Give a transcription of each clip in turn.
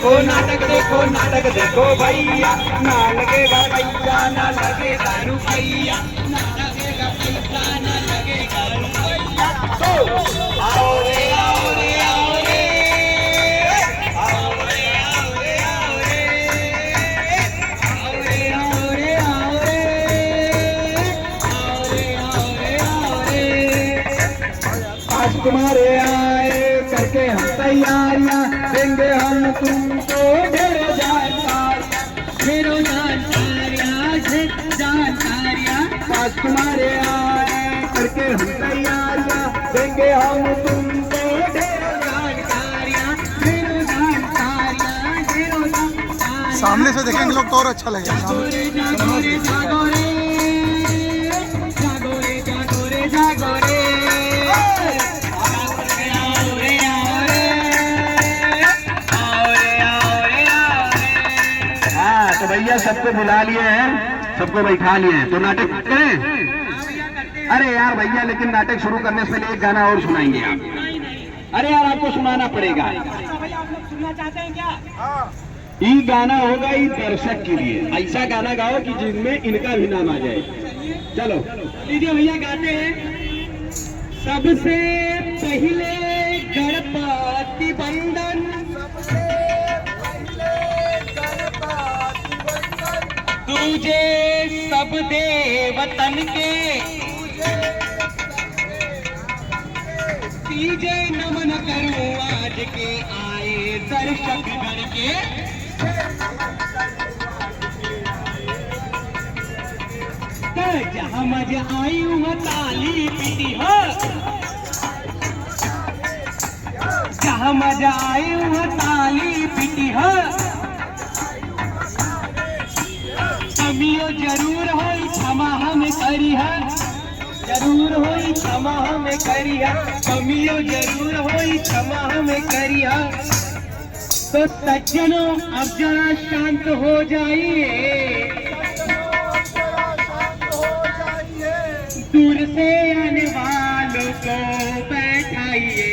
नाटक देखो भैया, ना लगेगा पैसा ना लगेगा रुपैया, ना लगेगा पैसा ना लगेगा रुपैया। तो आओ रे आओ रे आओ रे, आओ रे आओ रे आओ रे, आओ रे आओ रे आओ रे, आओ रे आओ रे आओ रे। आज तुम्हारे आए करके हम तैयारियां, देंगे हम तुमको ढेरों जानकारियां। आज तुम्हारे आए करके हम तैयारियां, देंगे हम तुमको ढेरों जानकारियां, ढेरों जानकारियां, ढेरों जानकारियां। सामने से देखेंगे लोग तो और अच्छा लगेगा। जागो रे जागो रे जागो रे, जागो रे जागो रे जागो रे, तो भैया सबको बुला लिए हैं, सबको बैठा लिए हैं, तो नाटक करें। अरे यार भैया, लेकिन नाटक शुरू करने से पहले एक गाना और सुनाएंगे आप। अरे यार आपको सुनाना पड़ेगा। सुनना चाहते हैं क्या? ये गाना होगा ये दर्शक के लिए, ऐसा गाना गाओ कि जिनमें इनका भी नाम आ जाए। चलो लीजिए भैया, गाते हैं। सबसे पहले गणपति वंदन, तुझे सब देवतन के, तीजे नमन करूं आज के आए दर्शक गण के। जहाँ मजा आई हूँ ताली पीटी हो, जहाँ मजा आई हूँ ताली पीटी हो, कमियों जरूर होई क्षमा हमें करी है, जरूर होई क्षमा हमें करी है, कमियों जरूर होई क्षमा हमें करी है। तो सज्जनों अब जरा शांत हो जाइए, दूर से आने वालों को बैठाइए,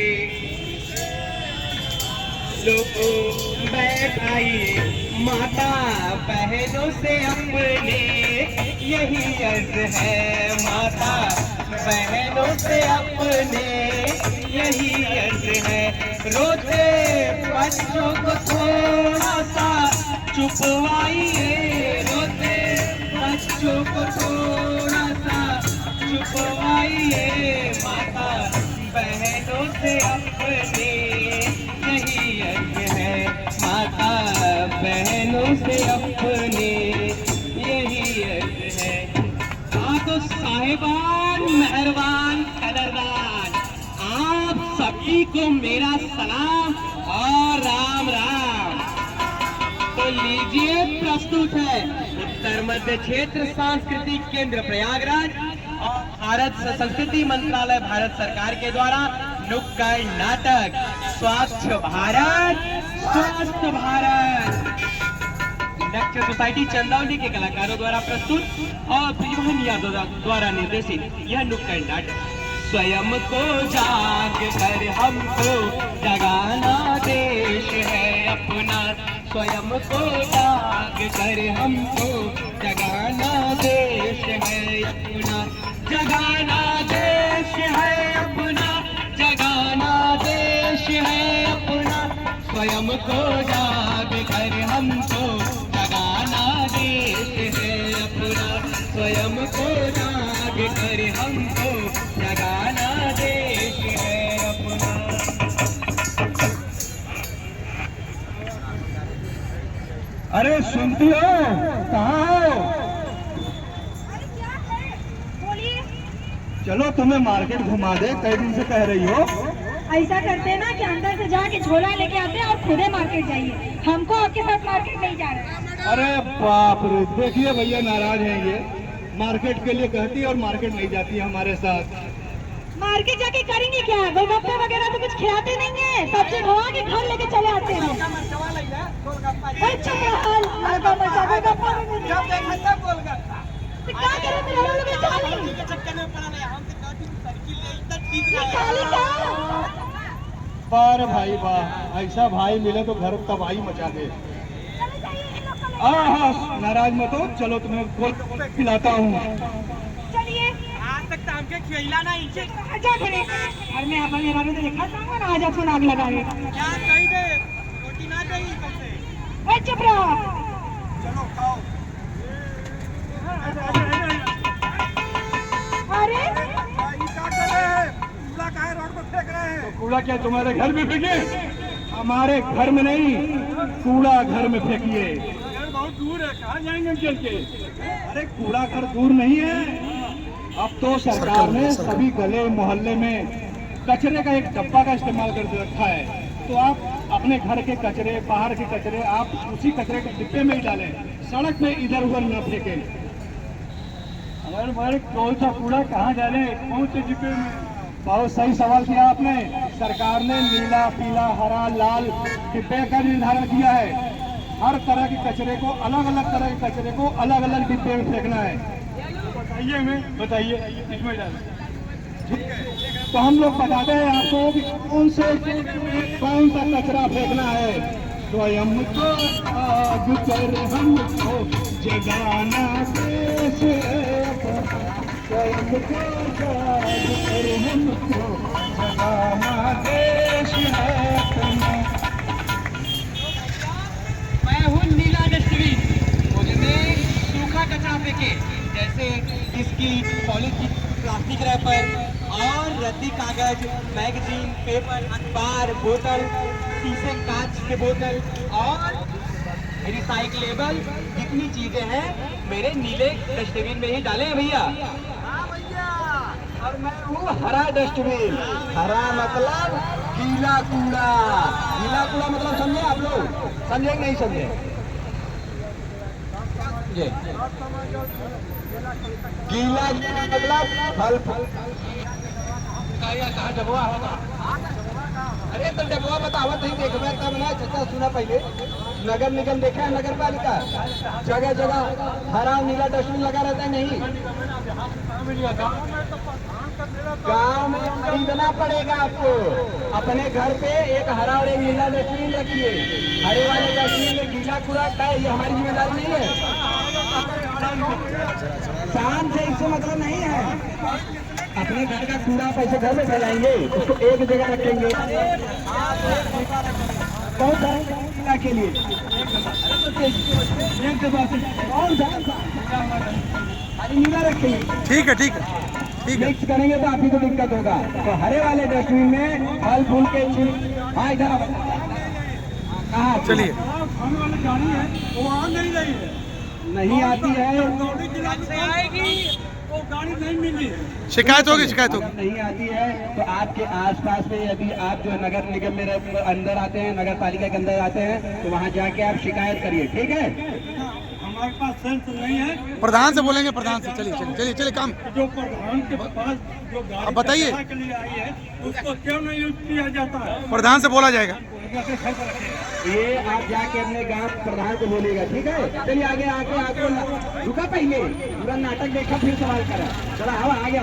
लोगों बैठाइए, माता बहनों से अपने यही अर्ज है, माता बहनों से अपने यही अर्ज है। रोते बच्चों को थोड़ा सा चुपवाइए, रोते बच्चों को थोड़ा सा चुपवाइए, माता बहनों से अपने यही अर्ज है, माता बहनों से अपने यही अर्ज है। तो साहिबान, मेहरबान, कदरदान, आप सभी को मेरा सलाम और राम राम। तो लीजिए, प्रस्तुत है उत्तर मध्य क्षेत्र सांस्कृतिक केंद्र प्रयागराज और भारत संस्कृति मंत्रालय भारत सरकार के द्वारा नुक्कड़ नाटक स्वच्छ भारत स्वस्थ भारत, नक्श सोसाइटी चंदौली के कलाकारों द्वारा प्रस्तुत और ब्रिजमोहन यादव द्वारा निर्देशित यह नुक्कड़ नाटक। स्वयं को जाग कर हमको जगाना देश है अपना, स्वयं को जाग कर हमको जगाना देश है अपना, जगाना देश है अपना, जगाना देश है अपना, स्वयं को जाग कर हमको जगाना देश है अपना, स्वयं को जाग कर हमको जगाना देश है अपना। अरे सुनती हो? कहाँ हो? चलो तुम्हें मार्केट घुमा दे, कई दिन से कह रही हो। ऐसा करते ना कि अंदर से जाके झोला लेके आते हैं और खुदे मार्केट जाइए, हमको आपके साथ मार्केट नहीं जाना। अरे बाप रे, देखिए भैया नाराज हैं ये, मार्केट के लिए कहती है और मार्केट नहीं जाती है हमारे साथ। मार्केट जाके करेंगे क्या? गोलगप्पे वगैरह तो कुछ खिलाते नहीं है, सब्जी ढोआ के घर लेके चले आते हैं। अच्छा क्या करें मेरे लोग चाली बार भाई वाह, ऐसा भाई मिले तो घर तबाही मचा दे। हाँ, नाराज मत हो, चलो तुम्हें गोलगप्पे खिलाता हूँ। चलिए। आज तक तो हमके खिला नहीं छे। आजा करे और मैं अपन मेरा भी तो देखा था ना, आज अपन आग लगाए। क्या कही दे, रोटी ना देगी कैसे? ओए चुप रहो। चलो खाओ। अरे क्या कर रहे हैं? कूड़ा काहे रोड पर फेंक रहे हैं? तो कूड़ा क्या तुम्हारे घर में फेंके? हमारे घर में नहीं, कूड़ा घर में फेंकिए। बहुत दूर है, कहाँ जाएंगे चल के? अरे कूड़ा घर दूर नहीं है। अब तो सरकार ने सभी गले मोहल्ले में कचरे का एक डब्बा का इस्तेमाल कर रखा है। तो आप अपने घर के कचरे, बाहर के कचरे आप उसी कचरे के डिब्बे में ही डालें, सड़क में इधर उधर न फेंकें। अगर भाई कौन सा कूड़ा कहाँ डालें, कौन से डिब्बे में? बहुत सही सवाल किया आपने। सरकार ने नीला, पीला, हरा, लाल डिब्बे का निर्धारण किया है। हर तरह के कचरे को, अलग अलग तरह के कचरे को अलग अलग डिब्बे में फेंकना है। बताइए हमें, बताइए इसमें डालें। तो हम लोग बताते हैं आपको कि कौन सा कचरा फेंकना है। स्वयं को आग कर हमको जगाना देश है, स्वयं को आग कर हमको जगाना देश है अपना। मैं हूँ नीला डस्टबिन, उसमें सूखा कचरा फेंके, जैसे बिस्किट, पॉलीथीन, प्लास्टिक रैपर और रद्दी कागज, मैगजीन, पेपर, अखबार, बोतल, शीशे कांच के बोतल और रिसाइक्लेबल जितनी चीजें हैं मेरे नीले डस्टबिन में ही डाले हैं भैया। और मैं हूँ हरा डस्टबिन। हरा मतलब गीला कूड़ा। गीला कूड़ा मतलब समझे आप लोग? समझे कि नहीं समझे? गीला मतलब फल कहाँ डबुआ होगा? अरे तो डबुआ बतावत नहीं देखबे तब ना। चाचा सुना पहले, नगर निगम देखा है, नगर पालिका जगह जगह हरा नीला डस्टबिन लगा रहता है। नहीं, गांव में खरीदना पड़ेगा आपको। अपने घर पे एक हरा और एक नीला डस्टबिन रखिए। हरे वाले डस्टबिन में गीला कूड़ा का, ये हमारी जिम्मेदारी नहीं है। शान से इससे मतलब नहीं है। अपने घर का कूड़ा पैसे घर में फैलाएंगे, उसको एक जगह रखेंगे। बहुत सारा के लिए खाली नीला रखेंगे। ठीक है ठीक है ठीक है। मिक्स करेंगे तो आप ही को दिक्कत होगा। तो हरे वाले डस्टबिन में फल फूल के हाँ इधर कहाँ चलिए। खाने वाली गाड़ी है वो आ नहीं रही है, नहीं आती है, आएगी वो गाड़ी नहीं मिली, शिकायत होगी, शिकायत होगी। नहीं आती है। तो आपके आसपास में यदि आप जो नगर निगम में अंदर आते हैं, नगर पालिका के अंदर आते हैं, तो वहाँ जाके आप शिकायत करिए, ठीक है? हमारे पास सेंस नहीं है। प्रधान से बोलेंगे, प्रधान से। चलिए चलिए चलिए चलिए काम। जो प्रधान के पास जो गाड़ी अब बताइए, के लिए आई है उसको क्यों नहीं यूज किया जाता है? प्रधान से बोला जाएगा। ये आप जाके अपने गांव प्रधान को बोलिएगा, ठीक है? चलिए आगे आके आपको रुका, पहले पूरा नाटक देखा फिर सवाल करा। चला हवा आ गया।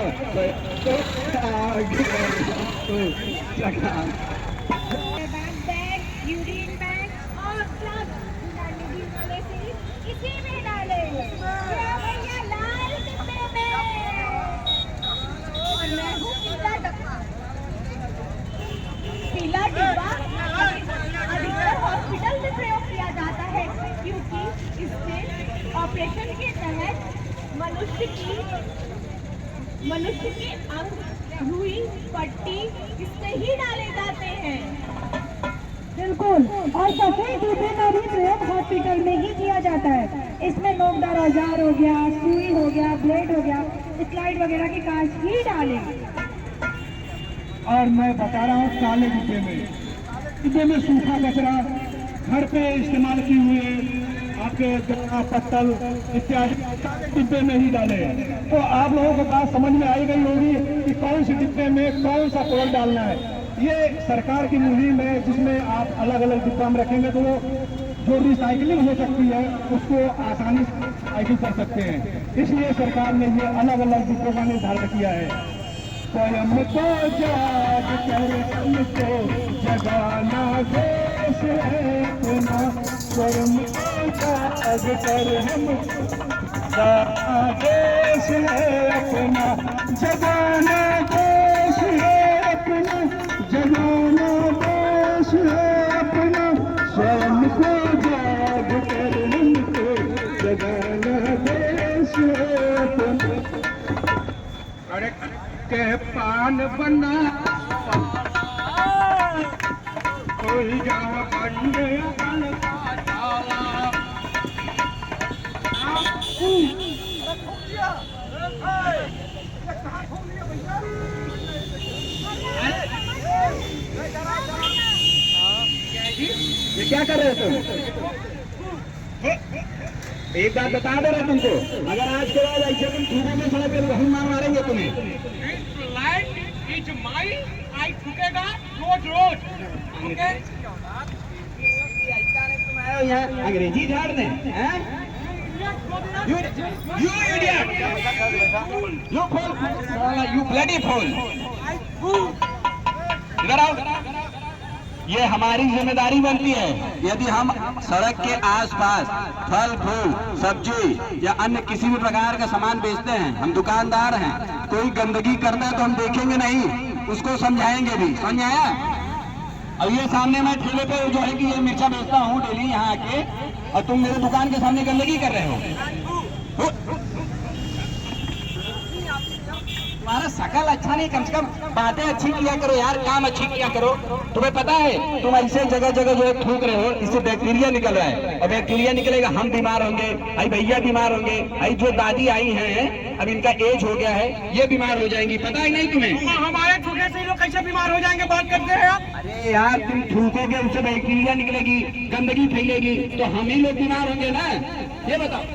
बैग, यूरिन बैग और प्लस डालने वाले से इसी में डाले। क्या भैया लाल डिब्बे में। और मैं हूँ पीला डब्बा। पीला डिब्बा अधिकतर हॉस्पिटल में प्रयोग किया जाता है, क्योंकि इससे ऑपरेशन के तहत मनुष्य के अंग, रुई, पट्टी इससे ही डाले जाते हैं। बिल्कुल, और सफेद डिब्बे का भी प्रयोग हॉस्पिटल में ही किया जाता है। इसमें नोकदार औजार हो गया, सुई हो गया, ब्लेड हो गया, स्लाइड वगैरह के कांच ही डाले। और मैं बता रहा हूँ काले डिब्बे में, डिब्बे में सूखा कचरा घर पे इस्तेमाल किए हुए आपके गन्ना, पत्तल इत्यादि डिब्बे में ही डाले। तो आप लोगों को बात समझ में आई गई होगी कि कौन सी डिब्बे में कौन सा कूड़ा डालना है। ये सरकार की मुहिम है, जिसमें आप अलग अलग डिब्बा में रखेंगे तो वो जो रिसाइकलिंग हो सकती है उसको आसानी से रिसाइकिल कर सकते हैं। इसलिए सरकार ने ये अलग अलग डिब्बों का निर्धारण किया है। स्वयं को जाग कर हमको जगाना देश है अपना, स्वयं को जाग कर हमको जगाना देश है अपना, जगाना देश है अपना, जगाना देश है अपना, स्वयं को जाग कर हमको जगाना देश है अपना। सड़क के पान बना कोई जाओ अंडे ये क्या कर रहे हो तुम? एक बात बता दे रहा तुमको, अगर आज के बाद ऐसे तुम थूकोगे में सड़क पे हम मारेंगे तुम्हें। रोज यहाँ अंग्रेजी झाड़ने You idiot! You fool! You bloody fool! इधर आओ। ये हमारी जिम्मेदारी बनती है, यदि हम सड़क के आसपास फल फूल सब्जी या अन्य किसी भी प्रकार का सामान बेचते हैं, हम दुकानदार हैं, कोई गंदगी करता है तो हम देखेंगे नहीं, उसको समझाएंगे भी। समझ आया? अब ये सामने मैं ठेले पे जो है कि ये मिर्चा बेचता हूँ डेली यहाँ आके, और तुम मेरे दुकान के सामने गंदगी कर रहे हो। तुम्हारा शकल अच्छा नहीं, कम से कम बातें अच्छी किया करो यार, काम अच्छी किया करो। तुम्हें पता है तुम ऐसे जगह जगह जो है थूक रहे हो, इससे बैक्टीरिया निकल रहा है, और बैक्टीरिया निकलेगा हम बीमार होंगे, आई भैया बीमार होंगे, आई जो दादी आई हैं अब इनका एज हो गया है, ये बीमार हो जाएंगी। पता है नहीं तुम्हें? हमारे थूकने से लोग कैसे बीमार हो जाएंगे, बात करते हैं आप। अरे यार तुम थूकोगे उससे बैक्टीरिया निकलेगी, गंदगी फैलेगी, तो हम ही लोग बीमार होंगे ना। ये बताओ,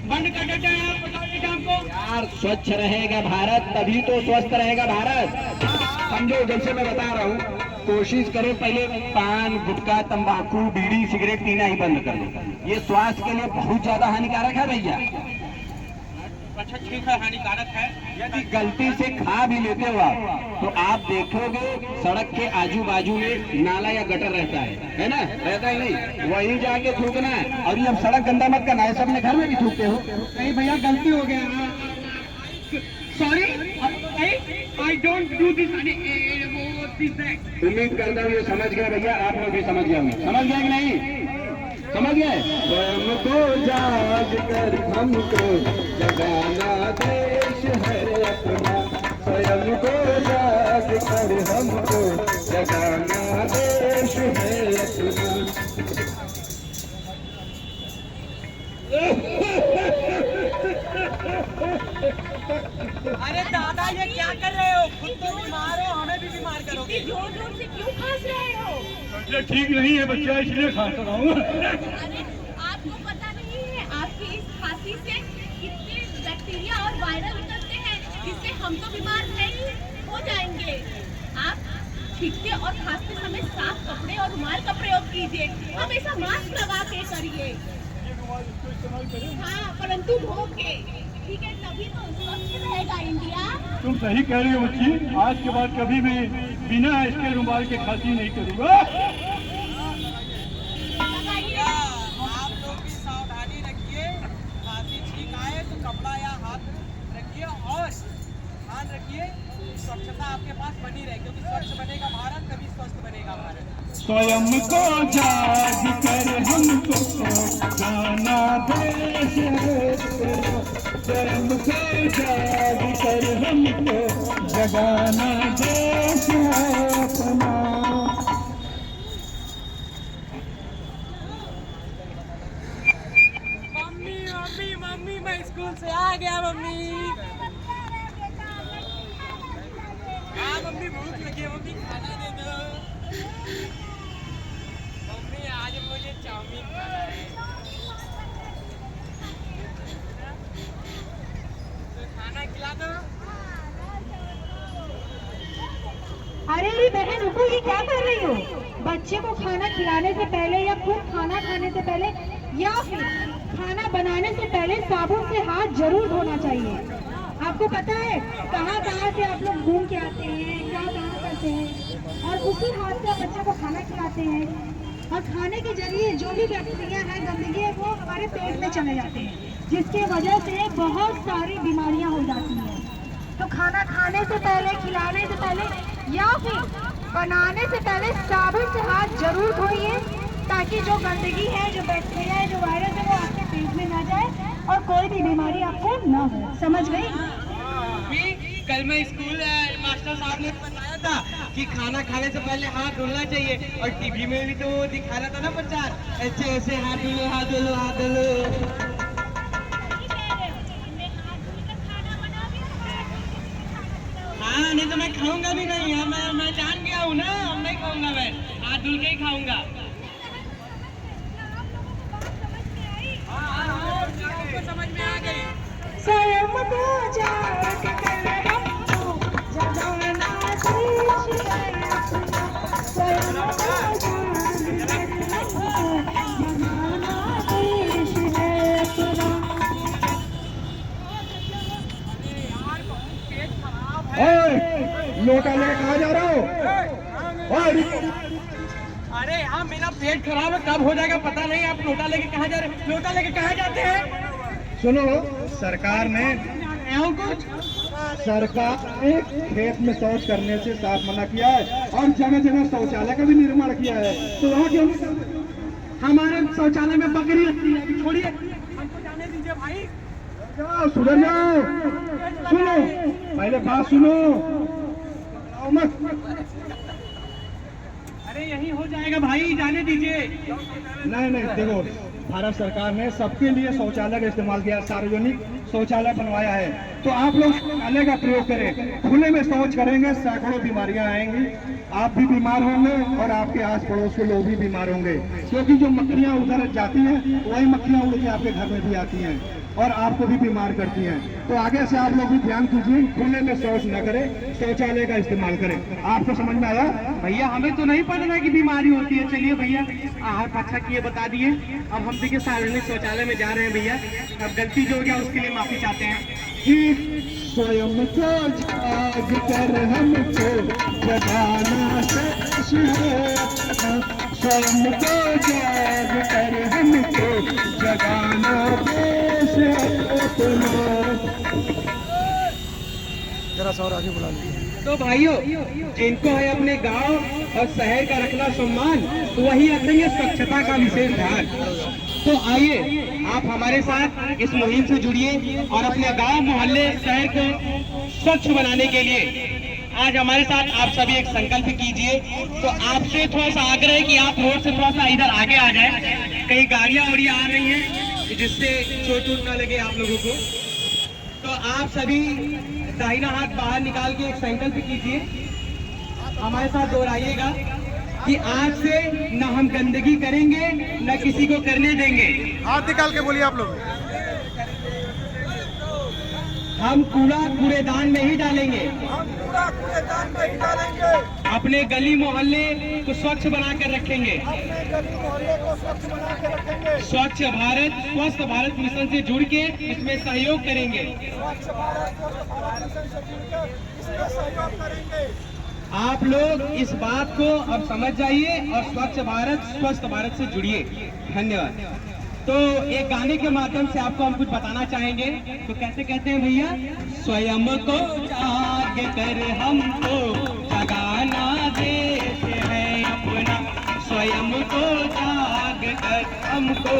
बंद कर देते हैं आप, बताइए हमको। यार स्वच्छ रहेगा भारत तभी तो स्वस्थ रहेगा भारत। समझो, जैसे मैं बता रहा हूँ, कोशिश करो पहले पान गुटखा तंबाकू बीड़ी सिगरेट पीना ही बंद कर दो, ये स्वास्थ्य के लिए बहुत ज्यादा हानिकारक है भैया। अच्छा ठीक है, हानिकारक है। यदि गलती से खा भी लेते हो आप, तो आप देखोगे सड़क के आजू बाजू में नाला या गटर रहता है ना? रहता ही नहीं, वहीं जाके थूकना है। और ये अब सड़क गंदा मत करना है, सब अपने घर में भी थूकते हो। नहीं भैया गलती हो गया, sorry, I don't do this. उम्मीद करता हूँ ये समझ गए भैया, आप लोग भी समझ गए होंगे। समझ गए कि नहीं? समझ गए? स्वयं को जाग कर हमको जगाना देश है अपना, स्वयं को जाग कर हमको जगाना देश है अपना। अरे दादा ये क्या कर रहे हो? खुद तो बीमार हो, हमें भी बीमार करोगे। जोर जोर से क्यों खांस रहे हो? ठीक नहीं है बच्चा, इसलिए खांस रहा हूँ। अरे आपको पता नहीं है आपकी इस खांसी से कितने बैक्टीरिया और वायरल निकलते हैं, जिससे हम तो बीमार नहीं हो जाएंगे। आप छींकते और खांसते समय साफ कपड़े और रुमाल का प्रयोग कीजिए, हमेशा मास्क लगा के करिए। हाँ, परंतु धो के, ठीक है, तभी तो स्वच्छ रहेगा इंडिया। तुम सही कह रही हो बच्ची, आज के बाद कभी भी बिना इसके रुमाल के खांसी नहीं करूँगा। लगाइए। आप लोग भी सावधानी रखिए, खांसी छींक आए तो कपड़ा या हाथ रखिए और ध्यान रखिए स्वच्छता आपके पास बनी रहे, क्योंकि स्वच्छ बनेगा भारत तभी स्वस्थ बनेगा भारत। स्वयं को जाग कर हमको जाना देश है तेरा, स्वयं को जाग कर हमको जगाना देश है अपना। मम्मी मम्मी मम्मी मैं स्कूल से आ गया मम्मी। हाँ मम्मी भूख लगी है, मम्मी खाना दे दो। मम्मी आज मुझे चाउमीन खाना है, तो खाना खिला दो। अरे बहन रुको, ये क्या कर रही हो? बच्चे को खाना खिलाने से पहले या खुद खाना खाने से पहले या फिर खाना बनाने से पहले साबुन से हाथ जरूर धोना चाहिए। आपको आपको पता है कहाँ कहाँ से आप लोग घूम के आते हैं, क्या कहाँ करते हैं, और उसी हाथ से आप बच्चे को खाना खिलाते हैं। और खाने के जरिए जो भी बैक्टीरिया है, गंदगी है, वो हमारे पेट में चले जाते हैं, जिसके वजह से बहुत सारी बीमारियां हो जाती हैं। तो खाना खाने से पहले, खिलाने से पहले या फिर बनाने से पहले साबुन से हाथ जरूर धोइए, ताकि जो गंदगी है, जो बैक्टीरिया है, जो वायरस है, वो आपके पेट में ना जाए और कोई भी बीमारी आपको ना हो। समझ गई? कल मैं स्कूल मास्टर साहब ने बताया था कि खाना खाने से पहले हाथ धुलना चाहिए, और टीवी में भी तो वो दिखा रहा था ना प्रचार, ऐसे ऐसे हाथ धुलो, हाथ धुलो, हाथ धुलो। हाँ, नहीं तो मैं खाऊंगा भी नहीं। मैं जान गया हूँ ना, नहीं खाऊंगा, मैं हाथ धुल के ही खाऊंगा। आपको समझ में आ गई? स्वयं को जाग कर हमको जगाना देश है अपना, स्वयं को जाग कर हमको जगाना देश है अपना। लोटा लेके कहाँ जा रहा हो? अरे हाँ, मेरा पेट खराब है, कब हो जाएगा पता नहीं। आप लोटा लेके कहाँ जा रहे हैं? लोटा लेके कहाँ जाते हैं? सुनो, सरकार ने खेत में शौच करने से साफ मना किया है, और जगह जगह शौचालय का भी निर्माण किया है। तो वहाँ क्यों नहीं करते? हमारे शौचालय में बकरी लगती है, छोड़िए, हमको जाने दीजिए भाई। जाओ, सुधर जाओ। सुनो, पहले बात सुनो, मत। अरे यही हो जाएगा भाई, जाने दीजिए। नहीं, देखो, भारत सरकार ने सबके लिए शौचालय का इस्तेमाल किया, सार्वजनिक शौचालय बनवाया है। तो आप लोग शौचालय का प्रयोग करें। खुले में शौच करेंगे, सैकड़ों बीमारियां आएंगी, आप भी बीमार होंगे और आपके आस पड़ोस के लोग भी बीमार होंगे, क्योंकि जो मक्खियां उधर जाती हैं वही मक्खियां उड़ के आपके घर में भी आती हैं और आपको भी बीमार करती हैं। तो आगे से आप लोग भी ध्यान कीजिए, खुले में शौच न करें, शौचालय का इस्तेमाल करें। आपको समझ में आया? भैया हमें तो नहीं पता था कि बीमारी होती है। चलिए भैया, आप अच्छा किए बता दिए। अब हम देखिए सार्वजनिक शौचालय में जा रहे हैं भैया। अब गलती जो हो गया उसके लिए माफी चाहते हैं। स्वयं को जाग कर हमको जगाना देश है अपना, स्वयं को जाग कर हमको जगाना देश है अपना। जरा सा और आगे बुला लीजिए। तो भाइयों, जिनको है अपने गांव और शहर का रखना सम्मान, तो वही रखेंगे स्वच्छता का विशेष ध्यान। तो आइए आप हमारे साथ इस मुहिम से जुड़िए और अपने गांव, मोहल्ले, शहर को स्वच्छ बनाने के लिए आज हमारे साथ आप सभी एक संकल्प कीजिए। तो आपसे थोड़ा सा आग्रह है कि आप रोड से थोड़ा सा इधर आगे आ जाए, कई गाड़ियां उड़ियां आ रही हैं जिससे चोट न लगे आप लोगों को। तो आप सभी दाहिना हाथ बाहर निकाल के एक संकल्प कीजिए, हमारे साथ दोहराइएगा कि आज से न हम गंदगी करेंगे, न किसी को करने देंगे। हाथ निकाल के बोलिए आप लोग। हम कूड़ा कूड़ेदान में ही डालेंगे। अपने गली मोहल्ले को स्वच्छ बनाकर रखेंगे। स्वच्छ भारत, स्वस्थ भारत मिशन से जुड़ के इसमें सहयोग करेंगे। आप लोग इस बात को अब समझ जाइए और स्वच्छ भारत, स्वस्थ भारत से जुड़िए। धन्यवाद। तो एक गाने के माध्यम से आपको हम कुछ बताना चाहेंगे। तो कैसे कहते हैं भैया? स्वयं को जाग कर हमको जगाना देश है अपना, स्वयं को जाग कर हमको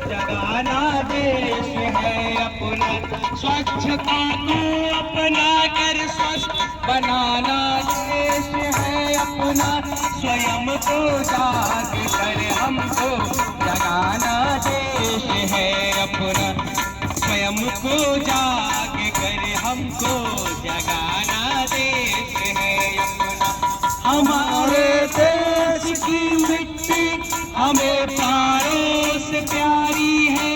जगाना देश है अपना, स्वच्छता को अपना कर स्वस्थ बनाना देश है अपना, स्वयं को जाग कर हमको जगाना देश है अपना, स्वयं को जाग कर हमको जगाना देश है अपना। हमारे देश की मिट्टी हमें प्राणों से प्यारी है,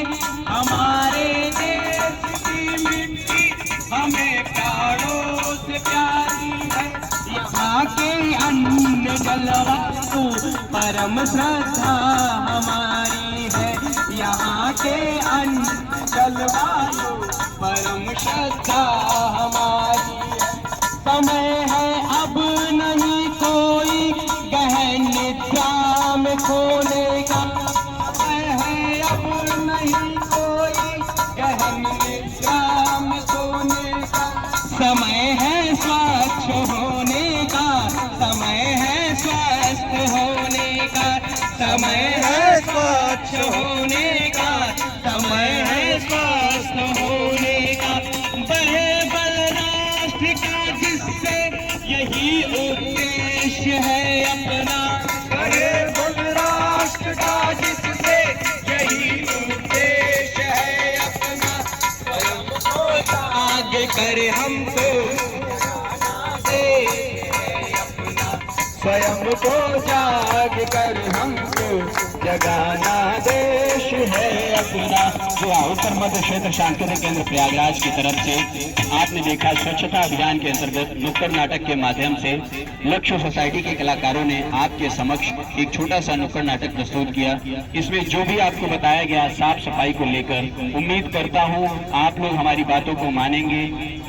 हमारे देश की मिट्टी हमें प्राणों से प्यारी है, यहाँ के अन्न जलवायु परम श्रद्धा हमारी है, यहाँ के अन्न जलवायु परम श्रद्धा हमारी। समय है अब नहीं कोई गहन निद्रा में खोने का, समय है अब नहीं कोई गहन निद्रा में खोने का। समय है स्वच्छ होने का, समय है स्वस्थ होने का, समय है स्वच्छ होने का, समय है स्वस्थ होने का। बड़े बल राष्ट्र का जिससे यही उद्देश्य है अपना, बड़े बल राष्ट्र का जिससे यही उद्देश्य है अपना। स्वयं को त्याग कर हमको स्वयं को जाग कर हमको जगाना देश है अपना। उत्तर मध्य क्षेत्र सांस्कृतिक केंद्र प्रयागराज की तरफ से आपने देखा स्वच्छता अभियान के अंतर्गत नुक्कड़ नाटक के माध्यम से लक्ष्य सोसाइटी के कलाकारों ने आपके समक्ष एक छोटा सा नुक्कड़ नाटक प्रस्तुत किया। इसमें जो भी आपको बताया गया साफ सफाई को लेकर, उम्मीद करता हूँ आप लोग हमारी बातों को मानेंगे।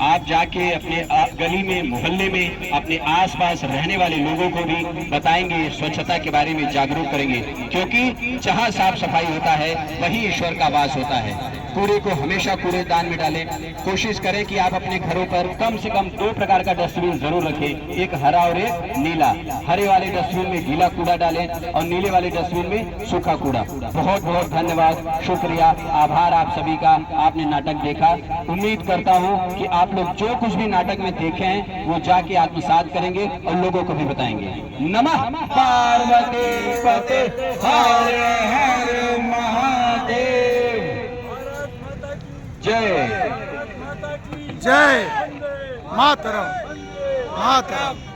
आप जाके अपने गली में, मोहल्ले में, अपने आसपास रहने वाले लोगों को भी बताएंगे, स्वच्छता के बारे में जागरूक करेंगे, क्योंकि जहाँ साफ सफाई होता है वही ईश्वर का वास होता है। कूड़े को हमेशा कूड़ेदान में डालें। कोशिश करें कि आप अपने घरों पर कम से कम 2 प्रकार का डस्टबिन जरूर रखें, एक हरा और एक नीला। हरे वाले डस्टबिन में गीला कूड़ा डालें और नीले वाले डस्टबिन में सूखा कूड़ा। बहुत बहुत धन्यवाद, शुक्रिया, आभार आप सभी का। आपने नाटक देखा, उम्मीद करता हूँ कि आप लोग जो कुछ भी नाटक में देखे हैं वो जाके आत्मसात करेंगे और लोगों को भी बताएंगे। नमः पार्वती पते हर हर महादेव। जय जय मातरम मातरम।